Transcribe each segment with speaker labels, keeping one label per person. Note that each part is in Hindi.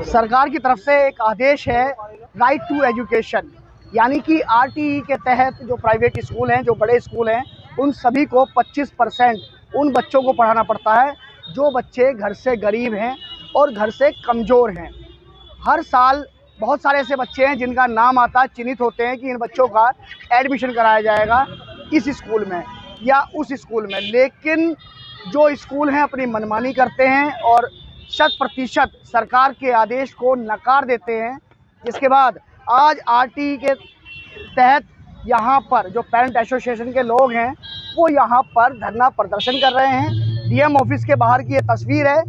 Speaker 1: सरकार की तरफ से एक आदेश है राइट टू एजुकेशन, यानी कि आरटीई के तहत जो प्राइवेट स्कूल हैं, जो बड़े स्कूल हैं, उन सभी को 25% उन बच्चों को पढ़ाना पड़ता है जो बच्चे घर से गरीब हैं और घर से कमज़ोर हैं। हर साल बहुत सारे ऐसे बच्चे हैं जिनका नाम आता है, चिन्हित होते हैं कि इन बच्चों का एडमिशन कराया जाएगा इस स्कूल में या उस स्कूल में, लेकिन जो स्कूल हैं अपनी मनमानी करते हैं और 100% सरकार के आदेश को नकार देते हैं। जिसके बाद आज आरटीई के तहत यहाँ पर जो पेरेंट एसोसिएशन के लोग हैं वो यहाँ पर धरना प्रदर्शन कर रहे हैं। डीएम ऑफिस के बाहर की ये तस्वीर है।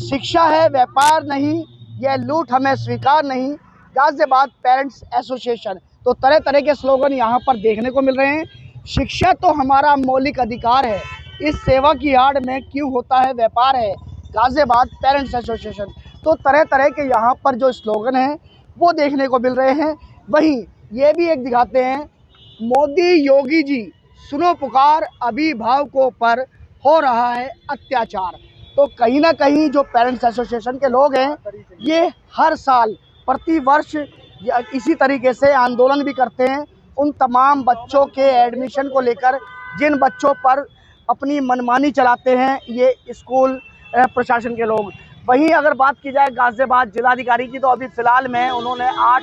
Speaker 1: शिक्षा है व्यापार नहीं, यह लूट हमें स्वीकार नहीं, गाजियाबाद पेरेंट्स एसोसिएशन। तो तरह तरह के स्लोगन यहाँ पर देखने को मिल रहे हैं। शिक्षा तो हमारा मौलिक अधिकार है, इस सेवा की आड़ में क्यों होता है व्यापार है, गाजियाबाद पेरेंट्स एसोसिएशन। तो तरह तरह के यहाँ पर जो स्लोगन हैं वो देखने को मिल रहे हैं। वहीं ये भी एक दिखाते हैं, मोदी योगी जी सुनो पुकार, अभिभावकों पर हो रहा है अत्याचार। तो कहीं ना कहीं जो पेरेंट्स एसोसिएशन के लोग हैं ये हर साल प्रति वर्ष इसी तरीके से आंदोलन भी करते हैं उन तमाम बच्चों के एडमिशन को लेकर जिन बच्चों पर अपनी मनमानी चलाते हैं ये स्कूल प्रशासन के लोग। वहीं अगर बात की जाए गाजियाबाद जिलाधिकारी की, तो अभी फ़िलहाल में उन्होंने 8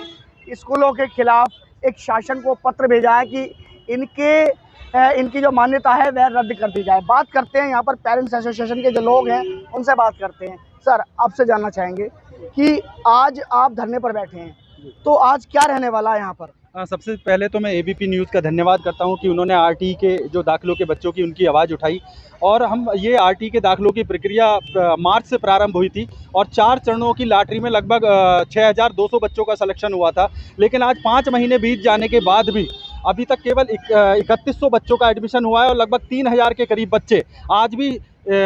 Speaker 1: स्कूलों के खिलाफ एक शासन को पत्र भेजा है कि इनकी जो मान्यता है वह रद्द कर दी जाए। बात करते हैं यहाँ पर पेरेंट्स एसोसिएशन के जो लोग हैं उनसे बात करते हैं। सर, आपसे जानना चाहेंगे कि आज आप धरने पर बैठे हैं, तो आज क्या रहने वाला है यहाँ पर?
Speaker 2: सबसे पहले तो मैं एबीपी न्यूज़ का धन्यवाद करता हूं कि उन्होंने आरटीई के जो दाखिलों के बच्चों की उनकी आवाज़ उठाई। और हम ये आरटीई के दाखिलों की प्रक्रिया मार्च से प्रारंभ हुई थी और 4 चरणों की लॉटरी में लगभग 6200 बच्चों का सिलेक्शन हुआ था। लेकिन आज 5 महीने बीत जाने के बाद भी अभी तक केवल 3100 बच्चों का एडमिशन हुआ है और लगभग 3000 के करीब बच्चे आज भी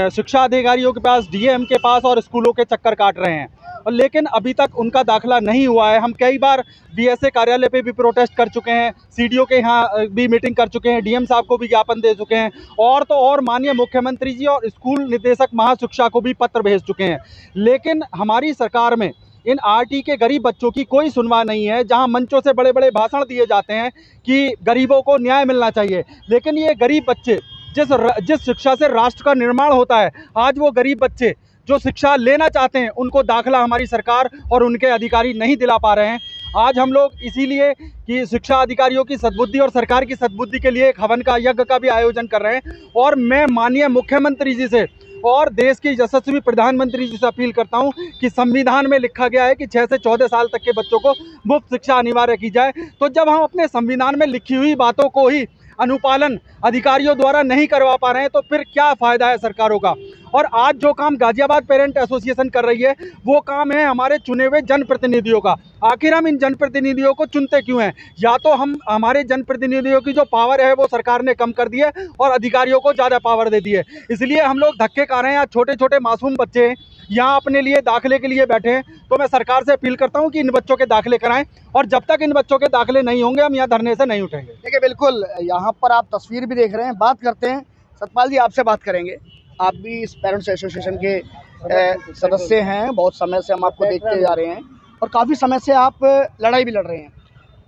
Speaker 2: शिक्षा अधिकारियों के पास, डीएम के पास और स्कूलों के चक्कर काट रहे हैं। और लेकिन अभी तक उनका दाखिला नहीं हुआ है। हम कई बार बीएसए कार्यालय पे भी प्रोटेस्ट कर चुके हैं, सीडीओ के यहाँ भी मीटिंग कर चुके हैं, डीएम साहब को भी ज्ञापन दे चुके हैं और तो और माननीय मुख्यमंत्री जी और स्कूल निदेशक महाशिक्षा को भी पत्र भेज चुके हैं। लेकिन हमारी सरकार में इन आरटी के गरीब बच्चों की कोई सुनवाई नहीं है। जहां मंचों से बड़े बड़े भाषण दिए जाते हैं कि गरीबों को न्याय मिलना चाहिए, लेकिन ये गरीब बच्चे जिस शिक्षा से राष्ट्र का निर्माण होता है, आज वो गरीब बच्चे जो शिक्षा लेना चाहते हैं उनको दाखिला हमारी सरकार और उनके अधिकारी नहीं दिला पा रहे हैं। आज हम लोग इसीलिए कि शिक्षा अधिकारियों की सद्बुद्धि और सरकार की सद्बुद्धि के लिए एक हवन का, यज्ञ का भी आयोजन कर रहे हैं। और मैं माननीय मुख्यमंत्री जी से और देश के यशस्वी प्रधानमंत्री जी से अपील करता हूं कि संविधान में लिखा गया है कि 6 से 14 साल तक के बच्चों को मुफ्त शिक्षा अनिवार्य की जाए। तो जब हम अपने संविधान में लिखी हुई बातों को ही अनुपालन अधिकारियों द्वारा नहीं करवा पा रहे हैं तो फिर क्या फ़ायदा है सरकारों का। और आज जो काम गाजियाबाद पेरेंट एसोसिएशन कर रही है वो काम है हमारे चुने हुए जनप्रतिनिधियों का। आखिर हम इन जनप्रतिनिधियों को चुनते क्यों हैं? या तो हम हमारे जनप्रतिनिधियों की जो पावर है वो सरकार ने कम कर दी है और अधिकारियों को ज़्यादा पावर दे दी है। इसलिए हम लोग धक्के खा रहे हैं। आज छोटे छोटे मासूम बच्चे हैं यहाँ अपने लिए दाखिले के लिए बैठे हैं। तो मैं सरकार से अपील करता हूँ कि इन बच्चों के दाखिले कराएं और जब तक इन बच्चों के दाखिले नहीं होंगे हम यहाँ धरने से नहीं उठेंगे।
Speaker 1: देखिए, बिल्कुल यहाँ पर आप तस्वीर भी देख रहे हैं। बात करते हैं सतपाल जी, आपसे बात करेंगे। आप भी इस पेरेंट्स एसोसिएशन के सदस्य हैं, बहुत समय से हम आपको देखते जा रहे हैं और काफ़ी समय से आप लड़ाई भी लड़ रहे हैं।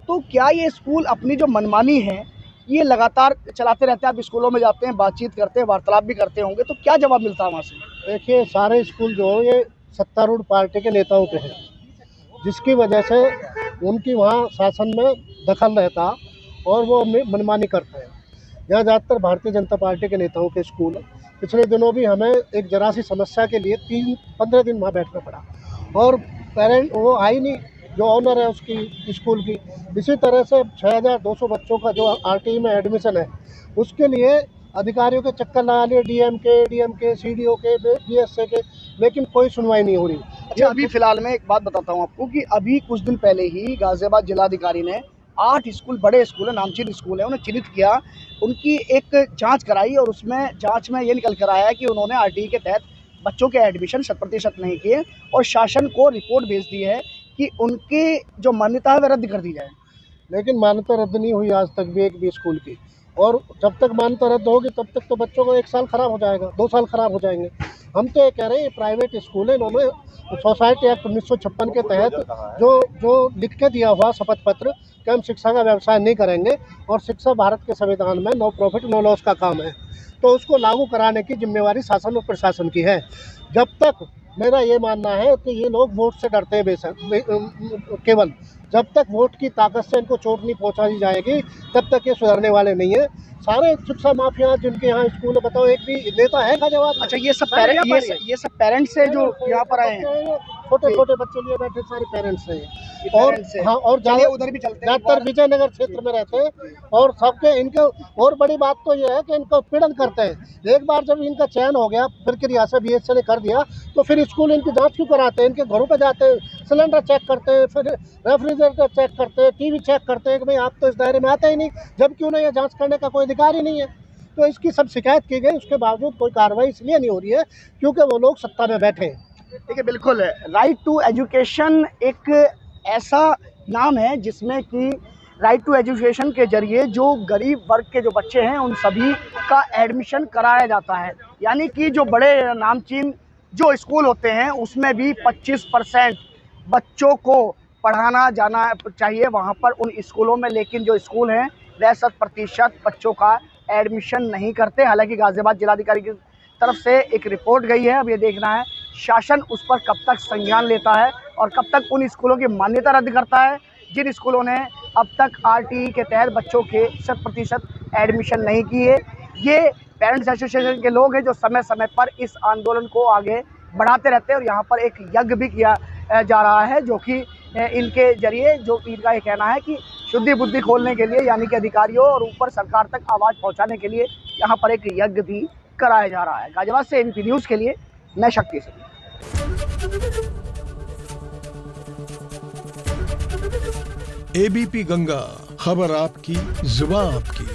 Speaker 1: तो क्या ये स्कूल अपनी जो मनमानी है ये लगातार चलाते रहते हैं? आप स्कूलों में जाते हैं, बातचीत करते हैं, वार्तालाप भी करते होंगे, तो क्या जवाब मिलता है वहाँ से?
Speaker 3: देखिए, सारे स्कूल जो है ये सत्तारूढ़ पार्टी के नेताओं के हैं, जिसकी वजह से उनकी वहाँ शासन में दखल रहता और वो अपनी मनमानी करते हैं। यहाँ ज़्यादातर भारतीय जनता पार्टी के नेताओं के स्कूल है। पिछले दिनों भी हमें एक जरा सी समस्या के लिए 15 दिन वहाँ बैठना पड़ा और पेरेंट वो आई नहीं, जो ऑनर है उसकी स्कूल की। इसी तरह से 6200 बच्चों का जो आरटीई में एडमिशन है उसके लिए अधिकारियों के चक्कर लगा लिए, डीएम के, सीडीओ के, बीएसए के, लेकिन कोई सुनवाई नहीं हो रही।
Speaker 1: अच्छा, अभी फिलहाल में एक बात बताता हूँ आपको कि अभी कुछ दिन पहले ही गाजियाबाद जिलाधिकारी ने 8 स्कूल, बड़े स्कूल है, नामचीन स्कूल है, उन्हें चिन्हित किया, उनकी एक जांच कराई और उसमें जांच में ये निकल कर आया कि उन्होंने आरटीई के तहत बच्चों के एडमिशन 100% नहीं किए और शासन को रिपोर्ट भेज दी है कि उनकी जो मान्यता है वह रद्द कर दी जाए।
Speaker 3: लेकिन मान्यता रद्द नहीं हुई आज तक भी एक भी स्कूल की। और जब तक मान्यता रद्द होगी तब तक तो बच्चों को 1 साल ख़राब हो जाएगा, 2 साल ख़राब हो जाएंगे। हम तो ये कह रहे हैं प्राइवेट स्कूल है, इन्होंने सोसाइटी एक्ट 1956 के तहत जो लिख के दिया हुआ शपथ पत्र कि हम शिक्षा का व्यवसाय नहीं करेंगे और शिक्षा भारत के संविधान में नो प्रॉफिट नो लॉस का काम है, तो उसको लागू कराने की जिम्मेवारी शासन और प्रशासन की है। जब तक मेरा ये मानना है कि ये लोग वोट से डरते हैं केवल जब तक वोट की ताकत से इनको चोट नहीं पहुंचाई जाएगी तब तक ये सुधरने वाले नहीं है। सारे शिक्षा माफिया जिनके यहाँ स्कूल है, बताओ एक भी नेता है का जवाब?
Speaker 1: अच्छा, ये सब पेरेंट्स है जो यहाँ पर आए हैं,
Speaker 3: छोटे छोटे बच्चे लिए बैठे सारे पेरेंट्स हैं और
Speaker 1: parents हैं।
Speaker 3: हाँ, और
Speaker 1: उधर भी चलते हैं।
Speaker 3: ज़्यादातर विजयनगर क्षेत्र में रहते हैं और सबके इनके और बड़ी बात तो ये है कि इनका उत्पीड़न करते हैं। एक बार जब इनका चयन हो गया प्रक्रिया से BHC ने कर दिया तो फिर स्कूल इनकी जांच क्यों कराते हैं? इनके घरों पे जाते हैं, सिलेंडर चेक करते हैं, फिर रेफ्रिजरेटर चेक करते हैं, TV चेक करते हैं कि भाई आप तो इस दायरे में आते ही नहीं, जबकि उन्हें यह जाँच करने का कोई अधिकार ही नहीं है। तो इसकी सब शिकायत की गई, उसके बावजूद कोई कार्रवाई इसलिए नहीं हो रही है क्योंकि वो लोग सत्ता में बैठे हैं।
Speaker 1: देखिए, बिल्कुल राइट टू एजुकेशन एक ऐसा नाम है जिसमें कि राइट टू एजुकेशन के जरिए जो गरीब वर्ग के जो बच्चे हैं उन सभी का एडमिशन कराया जाता है। यानी कि जो बड़े नामचीन जो स्कूल होते हैं उसमें भी 25% बच्चों को पढ़ाना जाना चाहिए वहाँ पर उन स्कूलों में, लेकिन जो स्कूल हैं वह 100% बच्चों का एडमिशन नहीं करते। हालांकि गाजियाबाद जिलाधिकारी की तरफ से एक रिपोर्ट गई है, अब ये देखना है शासन उस पर कब तक संज्ञान लेता है और कब तक उन स्कूलों की मान्यता रद्द करता है जिन स्कूलों ने अब तक RTE के तहत बच्चों के 100% एडमिशन नहीं किए। ये पेरेंट्स एसोसिएशन के लोग हैं जो समय समय पर इस आंदोलन को आगे बढ़ाते रहते हैं और यहाँ पर एक यज्ञ भी किया जा रहा है जो कि इनके जरिए जो इनका ये कहना है कि शुद्धि बुद्धि खोलने के लिए, यानी कि अधिकारियों और ऊपर सरकार तक आवाज़ पहुँचाने के लिए यहाँ पर एक यज्ञ भी कराया जा रहा है। गाजियाबाद से NP न्यूज़ के लिए मैं शक्ति सिंह।
Speaker 4: ABP गंगा, खबर आपकी, जुबान आपकी।